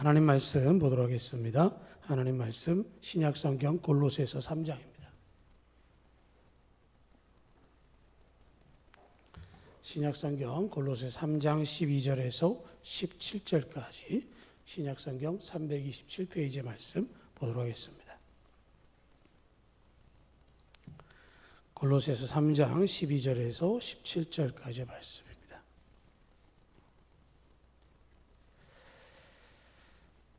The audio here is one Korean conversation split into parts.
하나님 말씀 보도록 하겠습니다. 하나님 말씀 신약성경 골로새서 3장입니다. 신약성경 골로새 3장 12절에서 17절까지 신약성경 327페이지 말씀 보도록 하겠습니다. 골로새서 3장 12절에서 17절까지 말씀입니다.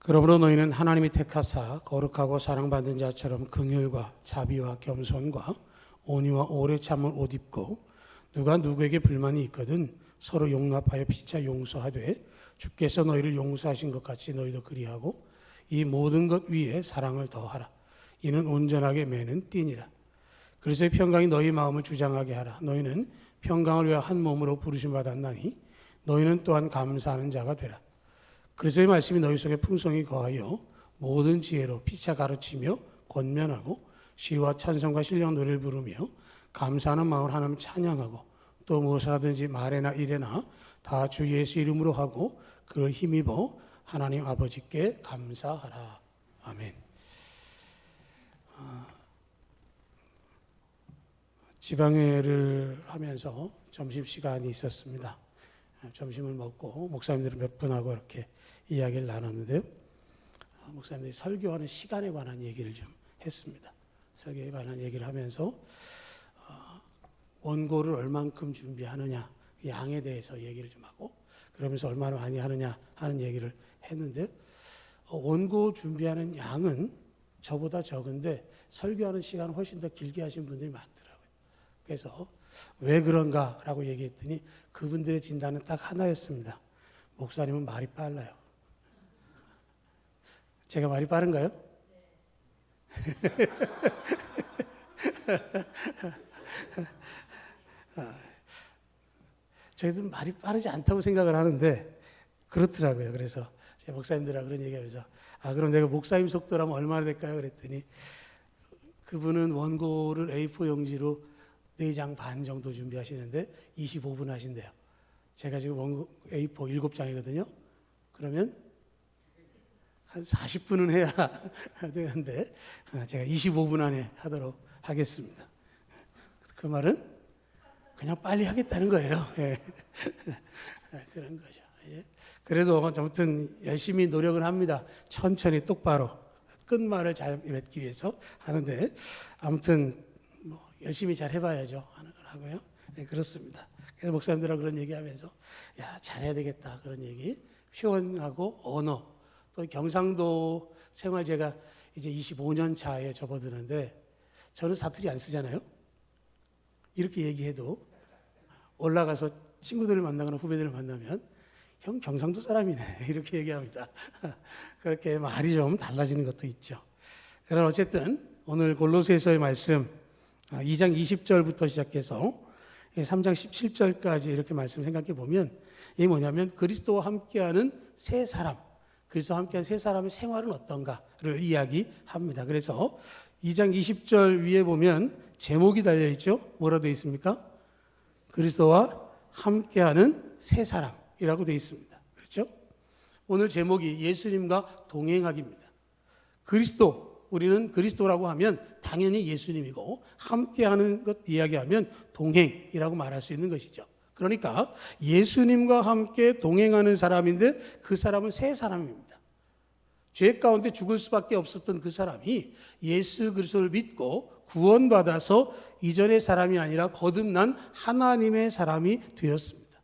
그러므로 너희는 하나님이 택하사 거룩하고 사랑받는 자처럼 긍휼과 자비와 겸손과 온유와 오래 참을 옷 입고 누가 누구에게 불만이 있거든 서로 용납하여 피차 용서하되 주께서 너희를 용서하신 것 같이 너희도 그리하고 이 모든 것 위에 사랑을 더하라. 이는 온전하게 매는 띠니라. 그리스도의 평강이 너희 마음을 주장하게 하라. 너희는 평강을 위하여 한 몸으로 부르심 받았나니 너희는 또한 감사하는 자가 되라. 그리스도의 말씀이 너희 속에 풍성히 거하여 모든 지혜로 피차 가르치며 권면하고 시와 찬송과 신령 노래를 부르며 감사하는 마음을 하나님 찬양하고 또 무엇을 하든지 말에나 일에나 다 주 예수 이름으로 하고 그를 힘입어 하나님 아버지께 감사하라. 아멘. 지방회를 하면서 점심시간이 있었습니다. 점심을 먹고 목사님들은 몇 분하고 이렇게 이야기를 나눴는데요. 목사님들이 설교하는 시간에 관한 얘기를 좀 했습니다. 설교에 관한 얘기를 하면서 원고를 얼만큼 준비하느냐 양에 대해서 얘기를 좀 하고 그러면서 얼마나 많이 하느냐 하는 얘기를 했는데 원고 준비하는 양은 저보다 적은데 설교하는 시간을 훨씬 더 길게 하신 분들이 많더라고요. 그래서 왜 그런가라고 얘기했더니 그분들의 진단은 딱 하나였습니다. 목사님은 말이 빨라요. 제가 말이 빠른가요? 저희들은 말이 빠르지 않다고 생각을 하는데 그렇더라고요. 그래서 제 목사님들하고 그런 얘기하면서 그럼 내가 목사님 속도라면 얼마나 될까요? 그랬더니 그분은 원고를 A4 용지로 4장 반 정도 준비하시는데 25분 하신대요. 제가 지금 원고 A4 7장이거든요. 그러면 한 40분은 해야 되는데 제가 25분 안에 하도록 하겠습니다. 그 말은 그냥 빨리 하겠다는 거예요. 그런 거죠. 그래도 아무튼 열심히 노력을 합니다. 천천히 똑바로 끝말을 잘 맺기 위해서 하는데 아무튼 열심히 잘 해봐야죠 하는 걸 하고요. 그렇습니다. 그래서 목사님들하고 그런 얘기하면서 잘해야 되겠다 그런 얘기 표현하고 언어 또 경상도 생활 제가 이제 25년 차에 접어드는데 저는 사투리 안 쓰잖아요. 이렇게 얘기해도 올라가서 친구들을 만나거나 후배들을 만나면 형 경상도 사람이네 이렇게 얘기합니다. 그렇게 말이 좀 달라지는 것도 있죠. 그러나 어쨌든 오늘 골로새서의 말씀 2장 20절부터 시작해서 3장 17절까지 이렇게 말씀 생각해 보면 이게 뭐냐면 그리스도와 함께하는 세 사람, 그리스도와 함께하는 세 사람의 생활은 어떤가를 이야기합니다. 그래서 2장 20절 위에 보면 제목이 달려있죠. 뭐라 되어 있습니까? 그리스도와 함께하는 세 사람이라고 되어 있습니다. 그렇죠? 오늘 제목이 예수님과 동행하기입니다. 우리는 그리스도라고 하면 당연히 예수님이고 함께하는 것 이야기하면 동행이라고 말할 수 있는 것이죠. 그러니까 예수님과 함께 동행하는 사람인데 그 사람은 세 사람입니다. 죄 가운데 죽을 수밖에 없었던 그 사람이 예수 그리스도를 믿고 구원받아서 이전의 사람이 아니라 거듭난 하나님의 사람이 되었습니다.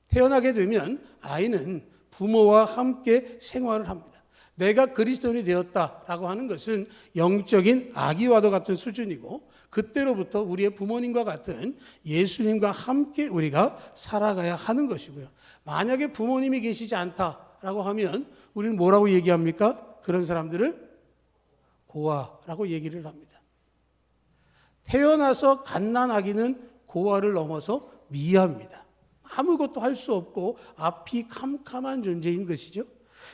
태어나게 되면 아이는 부모와 함께 생활을 합니다. 내가 그리스도인이 되었다라고 하는 것은 영적인 아기와도 같은 수준이고 그때로부터 우리의 부모님과 같은 예수님과 함께 우리가 살아가야 하는 것이고요. 만약에 부모님이 계시지 않다라고 하면 우리는 뭐라고 얘기합니까? 그런 사람들을 고아라고 얘기를 합니다. 태어나서 갓난아기는 고아를 넘어서 미아입니다. 아무것도 할 수 없고 앞이 캄캄한 존재인 것이죠.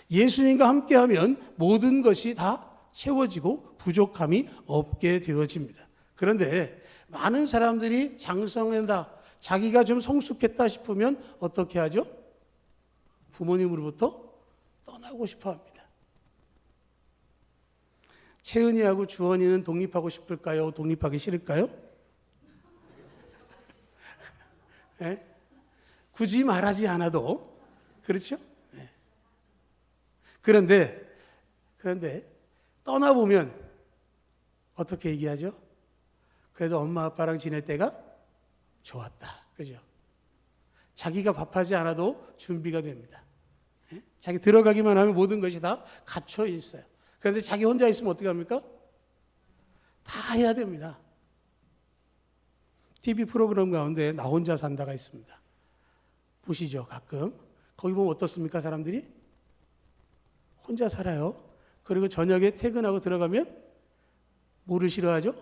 예수님과 함께하면 모든 것이 다 채워지고 부족함이 없게 되어집니다. 그런데 많은 사람들이 장성한다, 자기가 좀 성숙했다 싶으면 어떻게 하죠? 부모님으로부터 떠나고 싶어 합니다. 채은이하고 주원이는 독립하고 싶을까요? 독립하기 싫을까요? 네? 굳이 말하지 않아도 그렇죠? 네. 그런데 떠나보면 어떻게 얘기하죠? 그래도 엄마 아빠랑 지낼 때가 좋았다. 그죠? 자기가 밥하지 않아도 준비가 됩니다. 네? 자기 들어가기만 하면 모든 것이 다 갖춰 있어요. 그런데 자기 혼자 있으면 어떻게 합니까? 다 해야 됩니다. TV 프로그램 가운데 나 혼자 산다가 있습니다. 보시죠, 가끔. 거기 보면 어떻습니까, 사람들이? 혼자 살아요. 그리고 저녁에 퇴근하고 들어가면 뭐를 싫어하죠?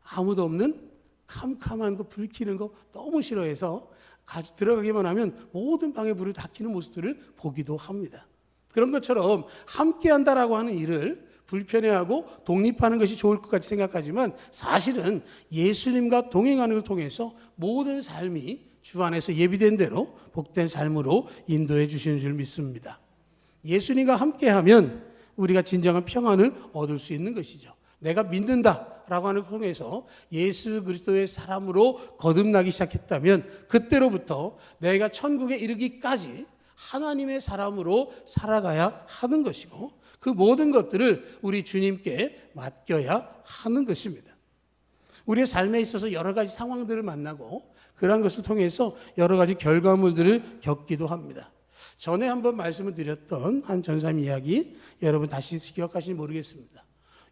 아무도 없는 캄캄한 거, 불 켜는 거 너무 싫어해서 들어가기만 하면 모든 방에 불을 다 켜는 모습들을 보기도 합니다. 그런 것처럼 함께 한다라고 하는 일을 불편해하고 독립하는 것이 좋을 것 같이 생각하지만 사실은 예수님과 동행하는 걸 통해서 모든 삶이 주 안에서 예비된 대로 복된 삶으로 인도해 주시는 줄 믿습니다. 예수님과 함께하면 우리가 진정한 평안을 얻을 수 있는 것이죠. 내가 믿는다라고 하는 걸 통해서 예수 그리스도의 사람으로 거듭나기 시작했다면 그때로부터 내가 천국에 이르기까지 하나님의 사람으로 살아가야 하는 것이고 그 모든 것들을 우리 주님께 맡겨야 하는 것입니다. 우리의 삶에 있어서 여러 가지 상황들을 만나고 그러한 것을 통해서 여러 가지 결과물들을 겪기도 합니다. 전에 한번 말씀을 드렸던 한 전사님 이야기 여러분 다시 기억하시는지 모르겠습니다.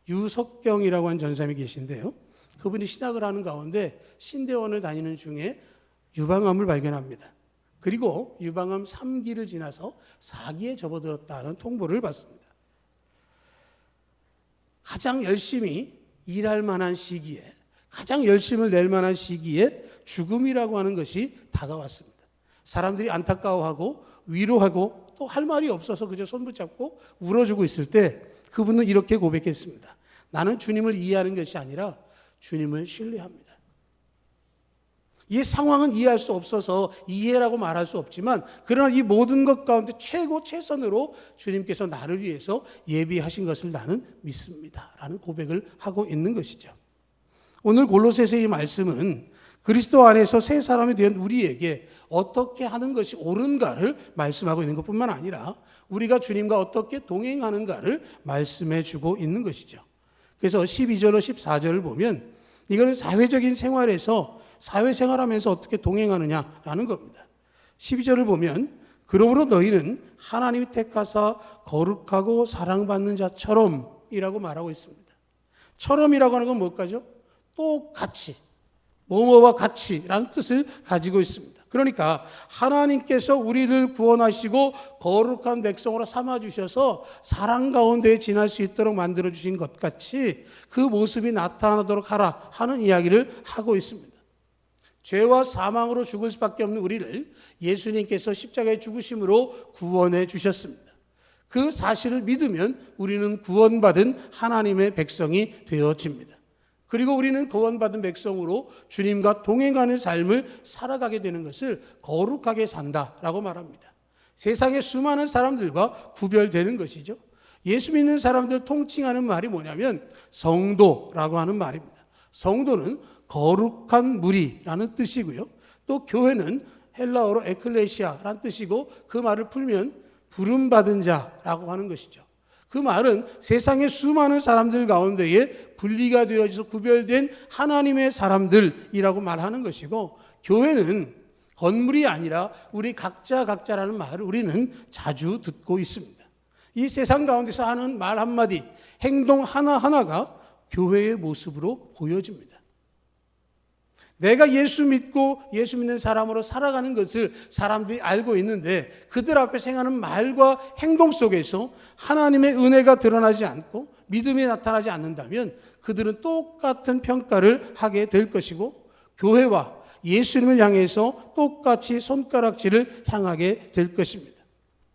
유석경이라고 하는 전사님이 계신데요. 그분이 신학을 하는 가운데 신대원을 다니는 중에 유방암을 발견합니다. 그리고 유방암 3기를 지나서 4기에 접어들었다는 통보를 받습니다. 가장 열심히 일할 만한 시기에 가장 열심을 낼 만한 시기에 죽음이라고 하는 것이 다가왔습니다. 사람들이 안타까워하고 위로하고 또 할 말이 없어서 그저 손 붙잡고 울어주고 있을 때 그분은 이렇게 고백했습니다. 나는 주님을 이해하는 것이 아니라 주님을 신뢰합니다. 이 상황은 이해할 수 없어서 이해라고 말할 수 없지만 그러나 이 모든 것 가운데 최선으로 주님께서 나를 위해서 예비하신 것을 나는 믿습니다. 라는 고백을 하고 있는 것이죠. 오늘 골로새서의 이 말씀은 그리스도 안에서 새 사람이 된 우리에게 어떻게 하는 것이 옳은가를 말씀하고 있는 것뿐만 아니라 우리가 주님과 어떻게 동행하는가를 말씀해 주고 있는 것이죠. 그래서 12절로 14절을 보면 이거는 사회적인 생활에서 사회생활하면서 어떻게 동행하느냐라는 겁니다. 12절을 보면 그러므로 너희는 하나님이 택하사 거룩하고 사랑받는 자처럼 이라고 말하고 있습니다. 처럼이라고 하는 건 뭘까죠? 똑같이, 뭐뭐와 같이라는 뜻을 가지고 있습니다. 그러니까 하나님께서 우리를 구원하시고 거룩한 백성으로 삼아주셔서 사랑 가운데 지날 수 있도록 만들어주신 것 같이 그 모습이 나타나도록 하라 하는 이야기를 하고 있습니다. 죄와 사망으로 죽을 수밖에 없는 우리를 예수님께서 십자가에 죽으심으로 구원해 주셨습니다. 그 사실을 믿으면 우리는 구원받은 하나님의 백성이 되어집니다. 그리고 우리는 구원받은 백성으로 주님과 동행하는 삶을 살아가게 되는 것을 거룩하게 산다라고 말합니다. 세상의 수많은 사람들과 구별되는 것이죠. 예수 믿는 사람들 통칭하는 말이 뭐냐면 성도라고 하는 말입니다. 성도는 거룩한 무리라는 뜻이고요. 또 교회는 헬라어로 에클레시아라는 뜻이고 그 말을 풀면 부름받은 자라고 하는 것이죠. 그 말은 세상의 수많은 사람들 가운데에 분리가 되어져서 구별된 하나님의 사람들이라고 말하는 것이고 교회는 건물이 아니라 우리 각자라는 말을 우리는 자주 듣고 있습니다. 이 세상 가운데서 하는 말 한마디, 행동 하나하나가 교회의 모습으로 보여집니다. 내가 예수 믿고 예수 믿는 사람으로 살아가는 것을 사람들이 알고 있는데 그들 앞에서 행하는 말과 행동 속에서 하나님의 은혜가 드러나지 않고 믿음이 나타나지 않는다면 그들은 똑같은 평가를 하게 될 것이고 교회와 예수님을 향해서 똑같이 손가락질을 향하게 될 것입니다.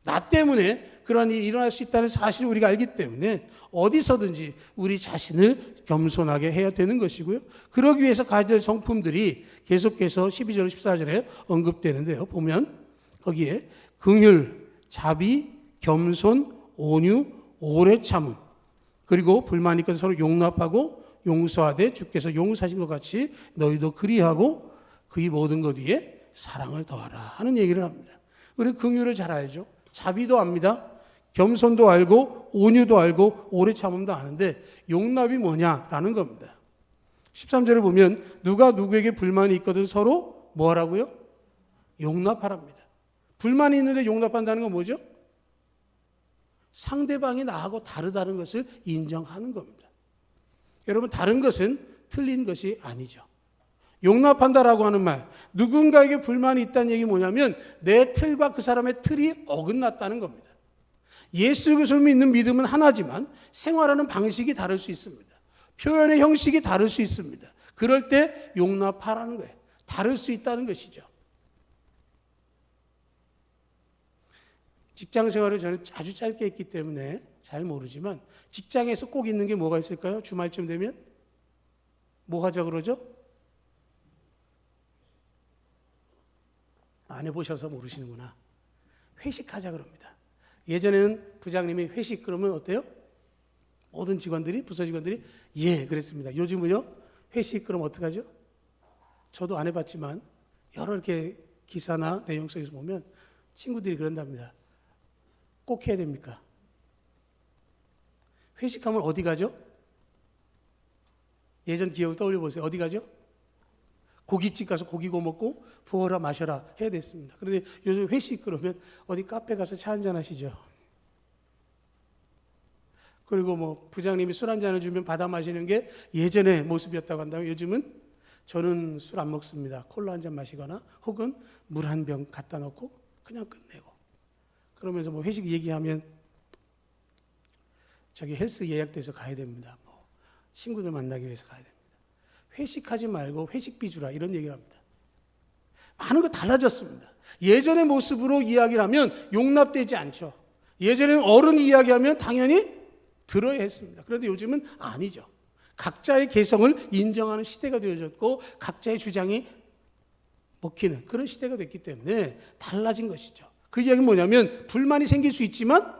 나 때문에 그런 일이 일어날 수 있다는 사실을 우리가 알기 때문에 어디서든지 우리 자신을 겸손하게 해야 되는 것이고요. 그러기 위해서 가져야 될 성품들이 계속해서 12절, 14절에 언급되는데요. 보면 거기에 긍휼, 자비, 겸손, 온유, 오래 참음, 그리고 불만이 있거든 서로 용납하고 용서하되 주께서 용서하신 것 같이 너희도 그리하고 그의 모든 것 위에 사랑을 더하라 하는 얘기를 합니다. 우리 긍휼을 잘 알죠. 자비도 압니다. 겸손도 알고 온유도 알고 오래 참음도 아는데 용납이 뭐냐라는 겁니다. 13절을 보면 누가 누구에게 불만이 있거든 서로 뭐 하라고요? 용납하랍니다. 불만이 있는데 용납한다는 건 뭐죠? 상대방이 나하고 다르다는 것을 인정하는 겁니다. 여러분, 다른 것은 틀린 것이 아니죠. 용납한다라고 하는 말, 누군가에게 불만이 있다는 얘기 뭐냐면 내 틀과 그 사람의 틀이 어긋났다는 겁니다. 예수 그리스도를 믿는 믿음은 하나지만 생활하는 방식이 다를 수 있습니다. 표현의 형식이 다를 수 있습니다. 그럴 때 용납하라는 거예요. 다를 수 있다는 것이죠. 직장 생활을 저는 아주 짧게 했기 때문에 잘 모르지만 직장에서 꼭 있는 게 뭐가 있을까요? 주말쯤 되면 뭐 하자 그러죠? 안 해보셔서 모르시는구나. 회식하자 그럽니다. 예전에는 부장님이 회식 그러면 어때요? 모든 직원들이, 부서 직원들이 예 그랬습니다. 요즘은요, 회식 그럼 어떡하죠? 저도 안 해봤지만 여러 이렇게 기사나 내용 속에서 보면 친구들이 그런답니다. 꼭 해야 됩니까? 회식하면 어디 가죠? 예전 기억을 떠올려 보세요. 어디 가죠? 고깃집 가서 고기 구워 먹고 부어라 마셔라 해야 됐습니다. 그런데 요즘 회식 그러면 어디 카페 가서 차 한잔 하시죠. 그리고 뭐 부장님이 술 한 잔을 주면 받아 마시는 게 예전의 모습이었다고 한다면 요즘은 저는 술 안 먹습니다. 콜라 한 잔 마시거나 혹은 물 한 병 갖다 놓고 그냥 끝내고 그러면서 뭐 회식 얘기하면 저기 헬스 예약돼서 가야 됩니다. 뭐 친구들 만나기 위해서 가야 됩니다. 회식하지 말고 회식비 주라 이런 얘기를 합니다. 많은 거 달라졌습니다. 예전의 모습으로 이야기를 하면 용납되지 않죠. 예전에는 어른이 이야기하면 당연히 들어야 했습니다. 그런데 요즘은 아니죠. 각자의 개성을 인정하는 시대가 되어졌고 각자의 주장이 먹히는 그런 시대가 됐기 때문에 달라진 것이죠. 그 이야기는 뭐냐면 불만이 생길 수 있지만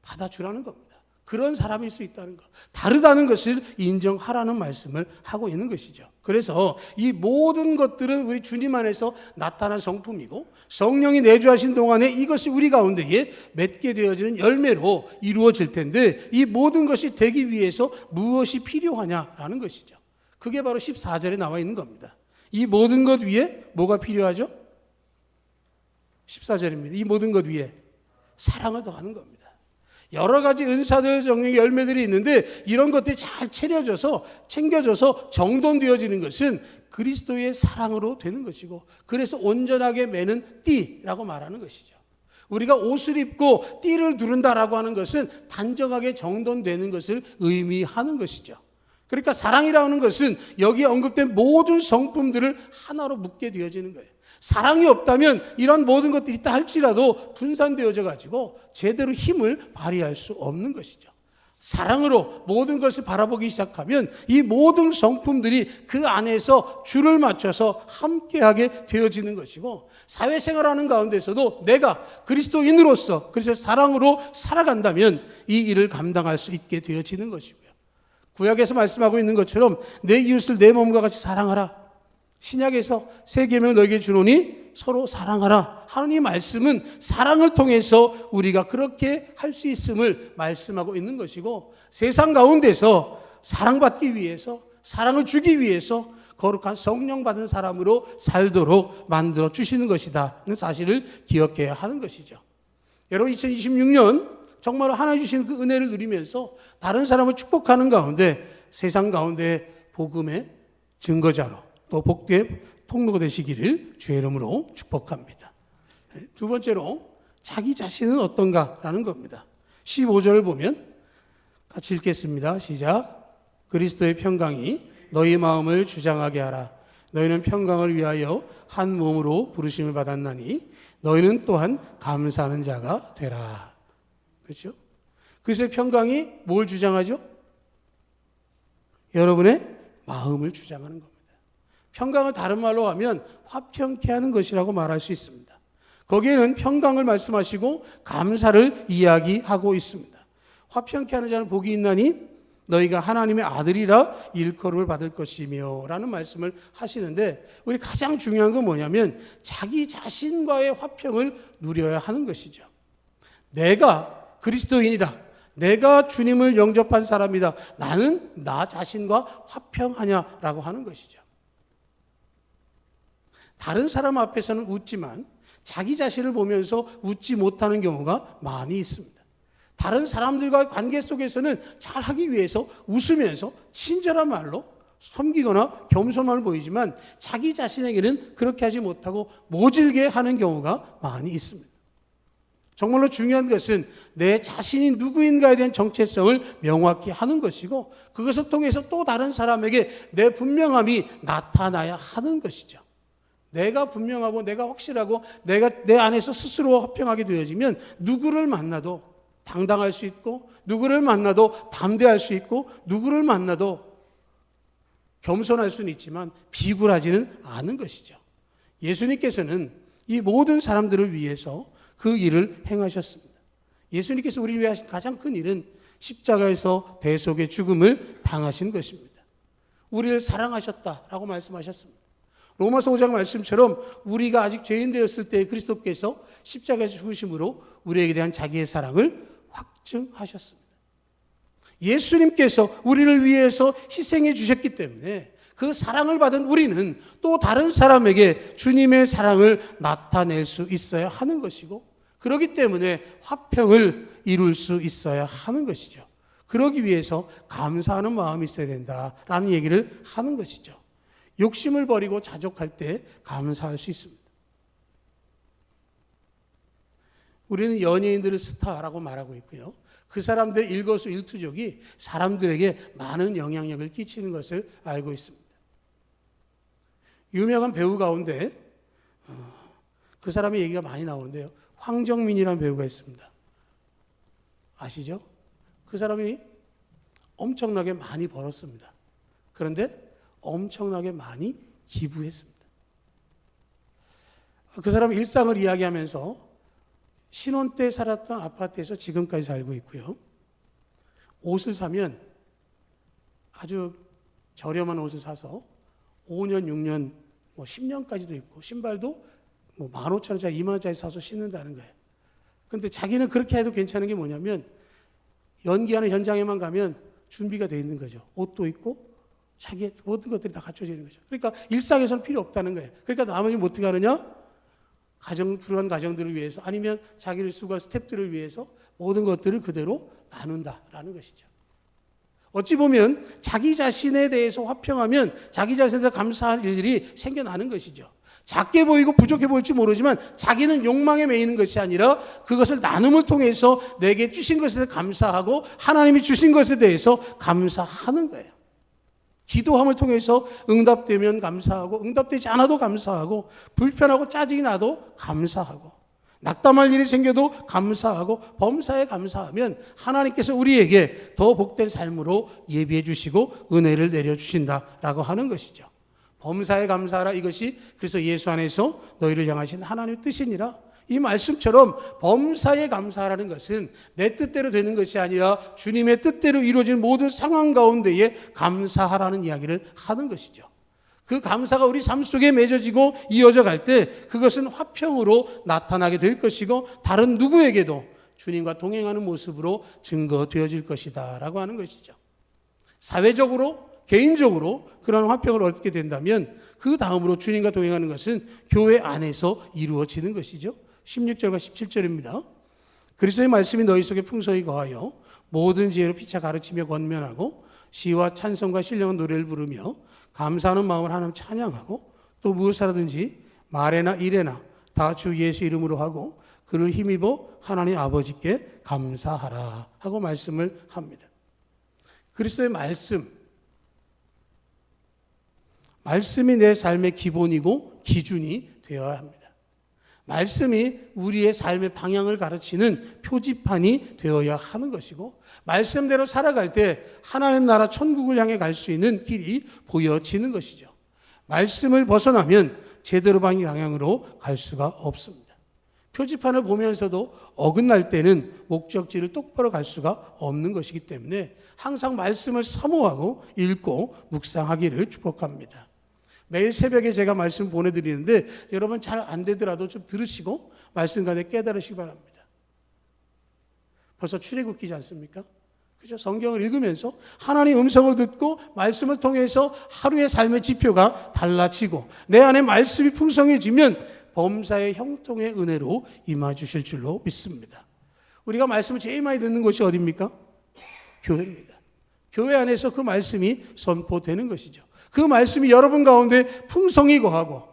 받아주라는 겁니다. 그런 사람일 수 있다는 것. 다르다는 것을 인정하라는 말씀을 하고 있는 것이죠. 그래서 이 모든 것들은 우리 주님 안에서 나타난 성품이고 성령이 내주하신 동안에 이것이 우리 가운데에 맺게 되어지는 열매로 이루어질 텐데 이 모든 것이 되기 위해서 무엇이 필요하냐라는 것이죠. 그게 바로 14절에 나와 있는 겁니다. 이 모든 것 위에 뭐가 필요하죠? 14절입니다. 이 모든 것 위에 사랑을 더하는 겁니다. 여러 가지 은사들, 정령의 열매들이 있는데 이런 것들이 잘 챙겨져서 정돈되어지는 것은 그리스도의 사랑으로 되는 것이고 그래서 온전하게 매는 띠라고 말하는 것이죠. 우리가 옷을 입고 띠를 두른다라고 하는 것은 단정하게 정돈되는 것을 의미하는 것이죠. 그러니까 사랑이라는 것은 여기에 언급된 모든 성품들을 하나로 묶게 되어지는 거예요. 사랑이 없다면 이런 모든 것들이 있다 할지라도 분산되어져 가지고 제대로 힘을 발휘할 수 없는 것이죠. 사랑으로 모든 것을 바라보기 시작하면 이 모든 성품들이 그 안에서 줄을 맞춰서 함께하게 되어지는 것이고 사회생활하는 가운데서도 내가 그리스도인으로서 그래서 사랑으로 살아간다면 이 일을 감당할 수 있게 되어지는 것이고요. 구약에서 말씀하고 있는 것처럼 내 이웃을 내 몸과 같이 사랑하라. 신약에서 새 계명을 너에게 주노니 서로 사랑하라 하는 이 말씀은 사랑을 통해서 우리가 그렇게 할 수 있음을 말씀하고 있는 것이고 세상 가운데서 사랑받기 위해서 사랑을 주기 위해서 거룩한 성령 받은 사람으로 살도록 만들어 주시는 것이다 는 사실을 기억해야 하는 것이죠. 여러분 2026년 정말 하나님 주시는 그 은혜를 누리면서 다른 사람을 축복하는 가운데 세상 가운데 복음의 증거자로 또 복된 통로가 되시기를 주의 이름으로 축복합니다. 두 번째로 자기 자신은 어떤가라는 겁니다. 15절을 보면 같이 읽겠습니다. 시작. 그리스도의 평강이 너희 마음을 주장하게 하라. 너희는 평강을 위하여 한 몸으로 부르심을 받았나니 너희는 또한 감사하는 자가 되라. 그렇죠? 그리스도의 평강이 뭘 주장하죠? 여러분의 마음을 주장하는 겁니다. 평강을 다른 말로 하면 화평케 하는 것이라고 말할 수 있습니다. 거기에는 평강을 말씀하시고 감사를 이야기하고 있습니다. 화평케 하는 자는 복이 있나니 너희가 하나님의 아들이라 일컬음을 받을 것이며 라는 말씀을 하시는데, 우리 가장 중요한 건 뭐냐면 자기 자신과의 화평을 누려야 하는 것이죠. 내가 그리스도인이다, 내가 주님을 영접한 사람이다, 나는 나 자신과 화평하냐라고 하는 것이죠. 다른 사람 앞에서는 웃지만 자기 자신을 보면서 웃지 못하는 경우가 많이 있습니다. 다른 사람들과의 관계 속에서는 잘하기 위해서 웃으면서 친절한 말로 섬기거나 겸손함을 보이지만 자기 자신에게는 그렇게 하지 못하고 모질게 하는 경우가 많이 있습니다. 정말로 중요한 것은 내 자신이 누구인가에 대한 정체성을 명확히 하는 것이고, 그것을 통해서 또 다른 사람에게 내 분명함이 나타나야 하는 것이죠. 내가 분명하고 내가 확실하고 내가 내 안에서 스스로 화평하게 되어지면 누구를 만나도 당당할 수 있고, 누구를 만나도 담대할 수 있고, 누구를 만나도 겸손할 수는 있지만 비굴하지는 않은 것이죠. 예수님께서는 이 모든 사람들을 위해서 그 일을 행하셨습니다. 예수님께서 우리를 위해 하신 가장 큰 일은 십자가에서 대속의 죽음을 당하신 것입니다. 우리를 사랑하셨다라고 말씀하셨습니다. 로마서 5장 말씀처럼 우리가 아직 죄인 되었을 때 그리스도께서 십자가에서 죽으심으로 우리에게 대한 자기의 사랑을 확증하셨습니다. 예수님께서 우리를 위해서 희생해 주셨기 때문에 그 사랑을 받은 우리는 또 다른 사람에게 주님의 사랑을 나타낼 수 있어야 하는 것이고, 그렇기 때문에 화평을 이룰 수 있어야 하는 것이죠. 그러기 위해서 감사하는 마음이 있어야 된다라는 얘기를 하는 것이죠. 욕심을 버리고 자족할 때 감사할 수 있습니다. 우리는 연예인들을 스타라고 말하고 있고요. 그 사람들의 일거수일투족이 사람들에게 많은 영향력을 끼치는 것을 알고 있습니다. 유명한 배우 가운데 그 사람의 얘기가 많이 나오는데요. 황정민이라는 배우가 있습니다. 아시죠? 그 사람이 엄청나게 많이 벌었습니다. 그런데 엄청나게 많이 기부했습니다. 그 사람의 일상을 이야기하면서 신혼 때 살았던 아파트에서 지금까지 살고 있고요. 옷을 사면 아주 저렴한 옷을 사서 5년, 6년, 10년까지도 입고, 신발도 15,000원짜리, 20,000원짜리 사서 신는다는 거예요. 그런데 자기는 그렇게 해도 괜찮은 게 뭐냐면 연기하는 현장에만 가면 준비가 되어 있는 거죠. 옷도 있고 자기의 모든 것들이 다 갖춰져 있는 거죠. 그러니까 일상에서는 필요 없다는 거예요. 그러니까 나머지 어떻게 하느냐? 불우한 가정들을 위해서, 아니면 자기를 수고한 스태프들을 위해서 모든 것들을 그대로 나눈다라는 것이죠. 어찌 보면 자기 자신에 대해서 화평하면 자기 자신에 대해서 감사할 일들이 생겨나는 것이죠. 작게 보이고 부족해 보일지 모르지만 자기는 욕망에 매이는 것이 아니라 그것을 나눔을 통해서 내게 주신 것에 대해서 감사하고 하나님이 주신 것에 대해서 감사하는 거예요. 기도함을 통해서 응답되면 감사하고, 응답되지 않아도 감사하고, 불편하고 짜증이 나도 감사하고, 낙담할 일이 생겨도 감사하고, 범사에 감사하면 하나님께서 우리에게 더 복된 삶으로 예비해 주시고 은혜를 내려주신다라고 하는 것이죠. 범사에 감사하라, 이것이 그래서 예수 안에서 너희를 향하신 하나님의 뜻이니라. 이 말씀처럼 범사에 감사하라는 것은 내 뜻대로 되는 것이 아니라 주님의 뜻대로 이루어진 모든 상황 가운데에 감사하라는 이야기를 하는 것이죠. 그 감사가 우리 삶 속에 맺어지고 이어져 갈 때 그것은 화평으로 나타나게 될 것이고, 다른 누구에게도 주님과 동행하는 모습으로 증거되어질 것이다 라고 하는 것이죠. 사회적으로, 개인적으로 그런 화평을 얻게 된다면 그 다음으로 주님과 동행하는 것은 교회 안에서 이루어지는 것이죠. 16절과 17절입니다. 그리스도의 말씀이 너희 속에 풍성히 거하여 모든 지혜로 피차 가르치며 권면하고 시와 찬송과 신령한 노래를 부르며 감사하는 마음을 하나님 찬양하고, 또 무엇하든지 말에나 일에나 다 주 예수 이름으로 하고 그를 힘입어 하나님 아버지께 감사하라 하고 말씀을 합니다. 그리스도의 말씀이 내 삶의 기본이고 기준이 되어야 합니다. 말씀이 우리의 삶의 방향을 가르치는 표지판이 되어야 하는 것이고, 말씀대로 살아갈 때 하나님 나라 천국을 향해 갈 수 있는 길이 보여지는 것이죠. 말씀을 벗어나면 제대로 방향으로 갈 수가 없습니다. 표지판을 보면서도 어긋날 때는 목적지를 똑바로 갈 수가 없는 것이기 때문에 항상 말씀을 사모하고 읽고 묵상하기를 축복합니다. 매일 새벽에 제가 말씀 보내드리는데 여러분 잘 안 되더라도 좀 들으시고 말씀 가운데 깨달으시기 바랍니다. 벌써 출애굽기지 않습니까? 그죠? 성경을 읽으면서 하나님의 음성을 듣고 말씀을 통해서 하루의 삶의 지표가 달라지고 내 안에 말씀이 풍성해지면 범사의 형통의 은혜로 임하주실 줄로 믿습니다. 우리가 말씀을 제일 많이 듣는 곳이 어디입니까? 교회입니다. 교회 안에서 그 말씀이 선포되는 것이죠. 그 말씀이 여러분 가운데 풍성히 거하고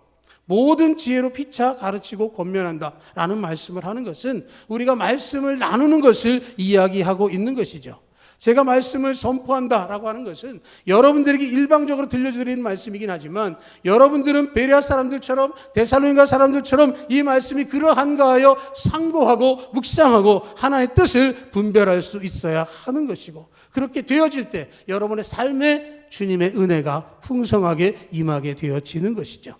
모든 지혜로 피차 가르치고 권면한다라는 말씀을 하는 것은 우리가 말씀을 나누는 것을 이야기하고 있는 것이죠. 제가 말씀을 선포한다라고 하는 것은 여러분들에게 일방적으로 들려드리는 말씀이긴 하지만 여러분들은 베레아 사람들처럼 데살로니가 사람들처럼 이 말씀이 그러한가 하여 상고하고 묵상하고 하나님의 뜻을 분별할 수 있어야 하는 것이고 그렇게 되어질 때 여러분의 삶에 주님의 은혜가 풍성하게 임하게 되어지는 것이죠.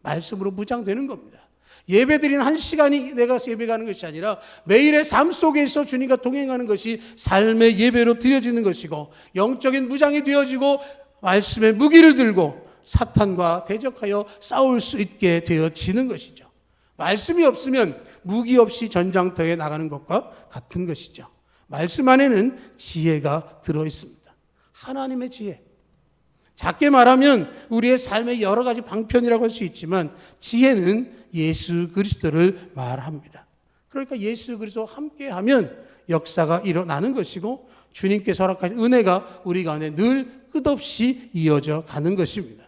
말씀으로 무장되는 겁니다. 예배드리는 한 시간이 내가 예배가는 것이 아니라 매일의 삶 속에서 주님과 동행하는 것이 삶의 예배로 드려지는 것이고 영적인 무장이 되어지고 말씀의 무기를 들고 사탄과 대적하여 싸울 수 있게 되어지는 것이죠. 말씀이 없으면 무기 없이 전장터에 나가는 것과 같은 것이죠. 말씀 안에는 지혜가 들어있습니다. 하나님의 지혜. 작게 말하면 우리의 삶의 여러 가지 방편이라고 할 수 있지만 지혜는 예수 그리스도를 말합니다. 그러니까 예수 그리스도와 함께하면 역사가 일어나는 것이고 주님께서 허락하신 은혜가 우리 가운데 늘 끝없이 이어져 가는 것입니다.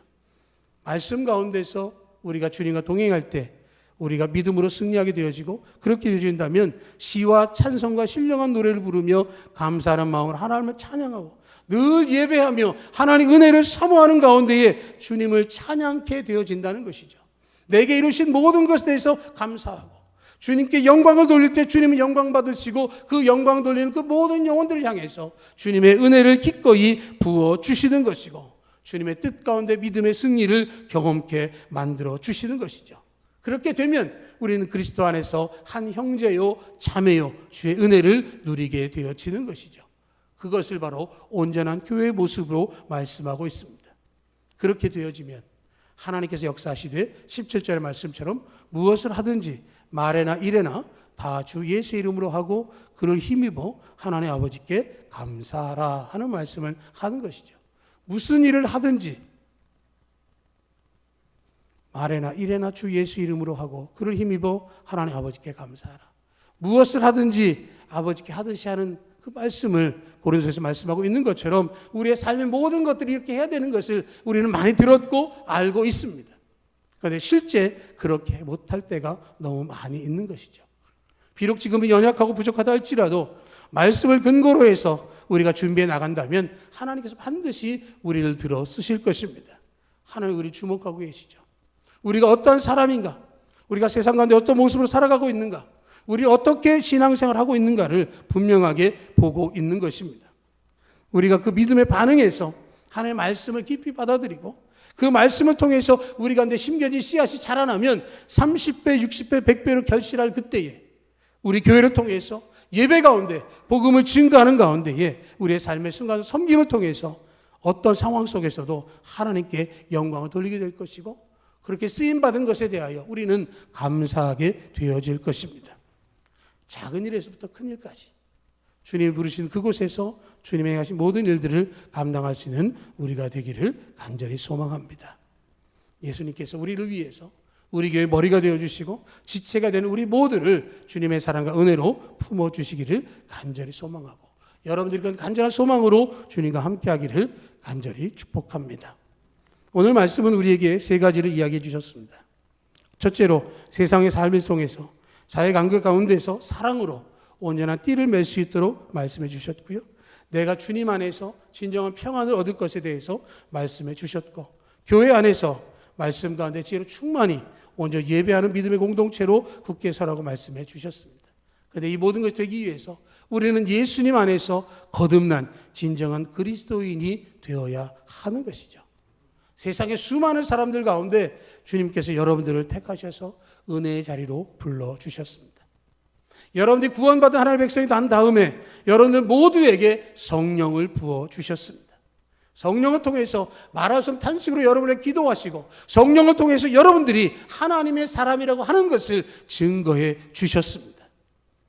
말씀 가운데서 우리가 주님과 동행할 때 우리가 믿음으로 승리하게 되어지고 그렇게 되어진다면 시와 찬송과 신령한 노래를 부르며 감사하는 마음으로 하나님을 찬양하고 늘 예배하며 하나님 은혜를 사모하는 가운데에 주님을 찬양케 되어진다는 것이죠. 내게 이루신 모든 것에 대해서 감사하고 주님께 영광을 돌릴 때 주님은 영광 받으시고 그 영광 돌리는 그 모든 영혼들을 향해서 주님의 은혜를 기꺼이 부어주시는 것이고 주님의 뜻 가운데 믿음의 승리를 경험케 만들어 주시는 것이죠. 그렇게 되면 우리는 그리스도 안에서 한 형제요 자매요 주의 은혜를 누리게 되어지는 것이죠. 그것을 바로 온전한 교회의 모습으로 말씀하고 있습니다. 그렇게 되어지면 하나님께서 역사하시되 17절의 말씀처럼 무엇을 하든지 말에나 일에나 다 주 예수의 이름으로 하고 그를 힘입어 하나님 아버지께 감사하라 하는 말씀을 하는 것이죠. 무슨 일을 하든지 말에나 일에나 주 예수 이름으로 하고 그를 힘입어 하나님 아버지께 감사하라. 무엇을 하든지 아버지께 하듯이 하는 그 말씀을 고린도서에서 말씀하고 있는 것처럼 우리의 삶의 모든 것들이 이렇게 해야 되는 것을 우리는 많이 들었고 알고 있습니다. 그런데 실제 그렇게 못할 때가 너무 많이 있는 것이죠. 비록 지금은 연약하고 부족하다 할지라도 말씀을 근거로 해서 우리가 준비해 나간다면 하나님께서 반드시 우리를 들어 쓰실 것입니다. 하나님 우리를 주목하고 계시죠. 우리가 어떠한 사람인가? 우리가 세상 가운데 어떤 모습으로 살아가고 있는가? 우리 어떻게 신앙생활을 하고 있는가를 분명하게 보고 있는 것입니다. 우리가 그 믿음의 반응에서 하나님의 말씀을 깊이 받아들이고 그 말씀을 통해서 우리 가운데 심겨진 씨앗이 자라나면 30배, 60배, 100배로 결실할 그때에 우리 교회를 통해서 예배 가운데 복음을 증거하는 가운데에 우리의 삶의 순간 섬김을 통해서 어떤 상황 속에서도 하나님께 영광을 돌리게 될 것이고 그렇게 쓰임받은 것에 대하여 우리는 감사하게 되어질 것입니다. 작은 일에서부터 큰 일까지 주님이 부르신 그곳에서 주님이 행하신 모든 일들을 감당할 수 있는 우리가 되기를 간절히 소망합니다. 예수님께서 우리를 위해서 우리 교회의 머리가 되어주시고 지체가 되는 우리 모두를 주님의 사랑과 은혜로 품어주시기를 간절히 소망하고 여러분들이 그 간절한 소망으로 주님과 함께하기를 간절히 축복합니다. 오늘 말씀은 우리에게 세 가지를 이야기해 주셨습니다. 첫째로 세상의 삶을 통해서 사회 간격 가운데서 사랑으로 온전한 띠를 맬 수 있도록 말씀해 주셨고요. 내가 주님 안에서 진정한 평안을 얻을 것에 대해서 말씀해 주셨고 교회 안에서 말씀 가운데 지혜로 충만히 온전히 예배하는 믿음의 공동체로 굳게 서라고 말씀해 주셨습니다. 그런데 이 모든 것이 되기 위해서 우리는 예수님 안에서 거듭난 진정한 그리스도인이 되어야 하는 것이죠. 세상의 수많은 사람들 가운데 주님께서 여러분들을 택하셔서 은혜의 자리로 불러주셨습니다. 여러분들이 구원받은 하나님의 백성이 난 다음에 여러분들 모두에게 성령을 부어주셨습니다. 성령을 통해서 말할 수 없는 탄식으로 여러분에게 기도하시고 성령을 통해서 여러분들이 하나님의 사람이라고 하는 것을 증거해 주셨습니다.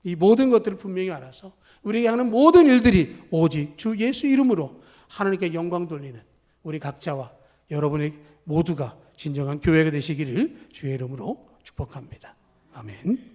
이 모든 것들을 분명히 알아서 우리에게 하는 모든 일들이 오직 주 예수 이름으로 하나님께 영광 돌리는 우리 각자와 여러분의 모두가 진정한 교회가 되시기를 주의 이름으로 축복합니다. 아멘.